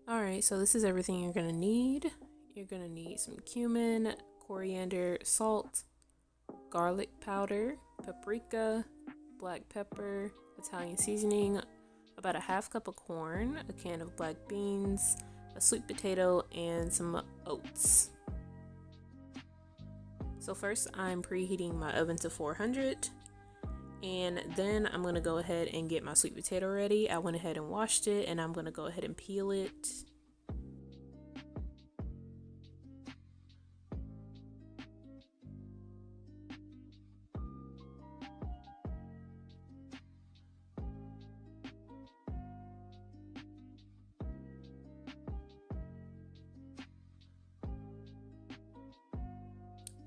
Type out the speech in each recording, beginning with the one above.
Alright, so this is everything you're gonna need. You're gonna need some cumin, coriander, salt, garlic powder, paprika, black pepper, Italian seasoning, about a half cup of corn, a can of black beans, a sweet potato, and some oats. So first I'm preheating my oven to 400, and then I'm gonna go ahead and get my sweet potato ready. I went ahead and washed it, and I'm gonna go ahead and peel it.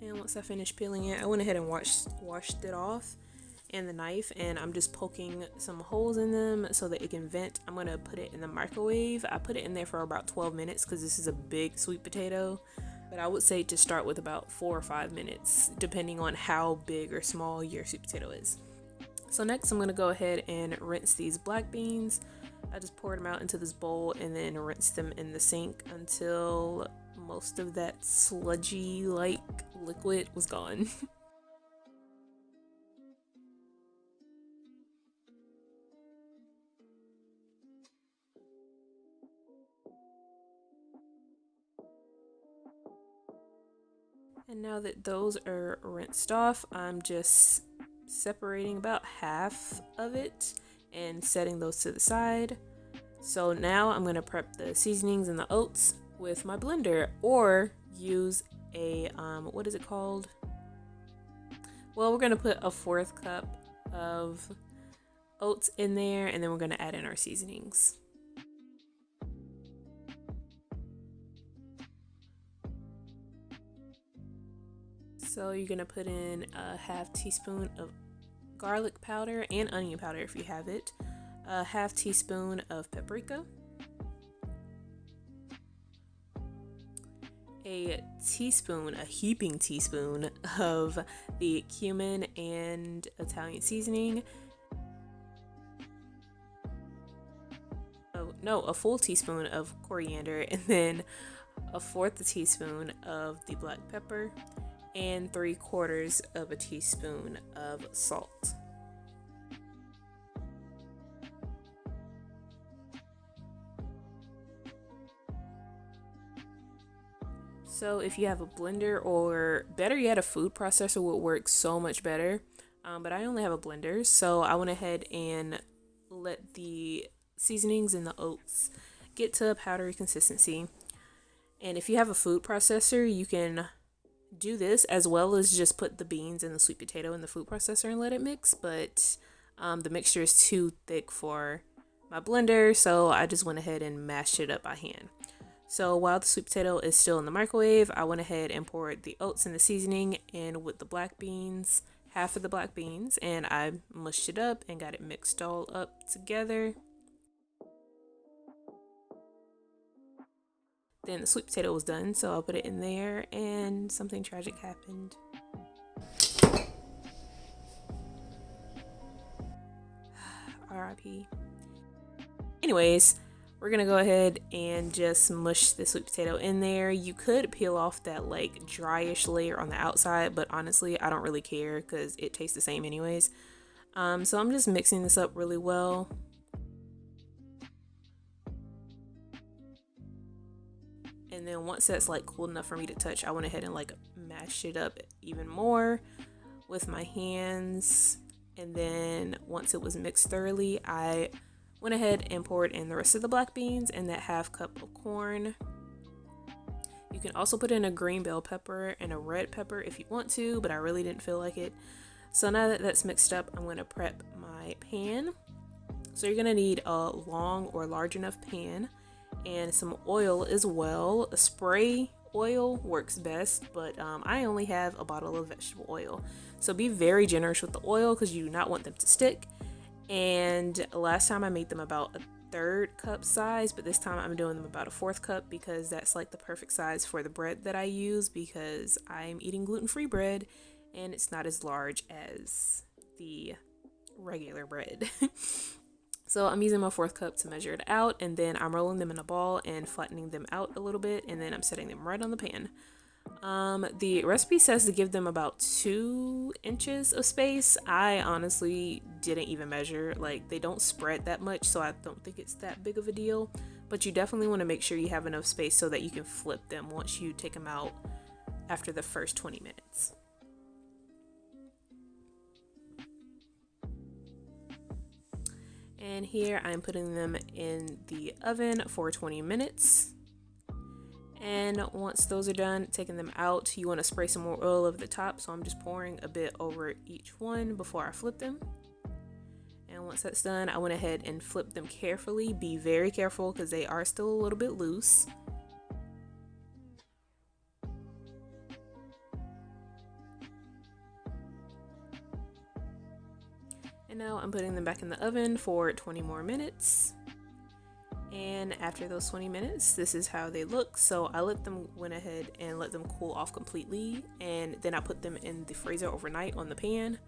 And once I finished peeling it, I went ahead and washed it off and the knife, and I'm just poking some holes in them so that it can vent. I'm gonna put it in the microwave. I put it in there for about 12 minutes because this is a big sweet potato, but I would say to start with about 4 or 5 minutes depending on how big or small your sweet potato is. So next I'm gonna go ahead and rinse these black beans. I just poured them out into this bowl and then rinse them in the sink until most of that sludgy like liquid was gone. And now that those are rinsed off, I'm just separating about half of it and setting those to the side. So now I'm going to prep the seasonings and the oats with my blender, or use a what is it called? Well, we're going to put a 1/4 cup of oats in there, and then we're going to add in our seasonings. So you're going to put in a half teaspoon of garlic powder and onion powder if you have it, a half teaspoon of paprika, a heaping teaspoon of the cumin and Italian seasoning. Oh, no, a full teaspoon of coriander, and then a 1/4 teaspoon of the black pepper, and 3/4 of a teaspoon of salt. So if you have a blender, or better yet, a food processor would work so much better. But I only have a blender, so I went ahead and let the seasonings and the oats get to a powdery consistency. And if you have a food processor, you can do this as well as just put the beans and the sweet potato in the food processor and let it mix, but the mixture is too thick for my blender, so I just went ahead and mashed it up by hand. So while the sweet potato is still in the microwave, I went ahead and poured the oats and the seasoning in with the black beans, half of the black beans, and I mushed it up and got it mixed all up together. Then the sweet potato was done, so I'll put it in there, and something tragic happened. RIP. Anyways, we're gonna go ahead and just mush the sweet potato in there. You could peel off that like dryish layer on the outside, but honestly I don't really care because it tastes the same anyways. So I'm just mixing this up really well. And then once that's like cool enough for me to touch, I went ahead and like mash it up even more with my hands. And then once it was mixed thoroughly, I went ahead and poured in the rest of the black beans and that half cup of corn. You can also put in a green bell pepper and a red pepper if you want to, but I really didn't feel like it. So now that that's mixed up, I'm going to prep my pan. So you're going to need a long or large enough pan and some oil as well. A spray oil works best, but I only have a bottle of vegetable oil. So be very generous with the oil because you do not want them to stick. And last time I made them about a 1/3 cup size, but this time I'm doing them about a 1/4 cup because that's like the perfect size for the bread that I use, because I'm eating gluten-free bread and it's not as large as the regular bread. So I'm using my 4th cup to measure it out, and then I'm rolling them in a ball and flattening them out a little bit, and then I'm setting them right on the pan. The recipe says to give them about 2 inches of space. I honestly didn't even measure. Like, they don't spread that much, so I don't think it's that big of a deal. But you definitely want to make sure you have enough space so that you can flip them once you take them out after the first 20 minutes. And here I'm putting them in the oven for 20 minutes. And once those are done, taking them out, you want to spray some more oil over the top. So I'm just pouring a bit over each one before I flip them. And once that's done, I went ahead and flipped them carefully. Be very careful because they are still a little bit loose. And now I'm putting them back in the oven for 20 more minutes. And after those 20 minutes, this is how they look. So I went ahead and let them cool off completely. And then I put them in the freezer overnight on the pan.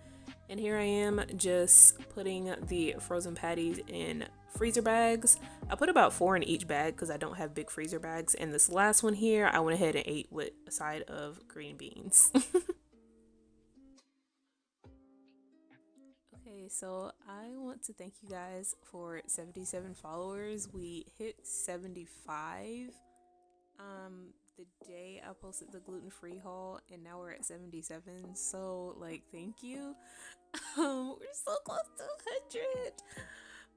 And here I am just putting the frozen patties in freezer bags. I put about 4 in each bag because I don't have big freezer bags. And this last one here, I went ahead and ate with a side of green beans. Okay, so I want to thank you guys for 77 followers. We hit 75 the day I posted the gluten-free haul, and now we're at 77. So like, thank you. We're so close to 100.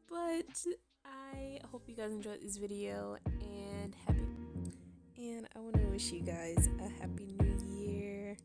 But I hope you guys enjoyed this video, and I want to wish you guys a happy new year.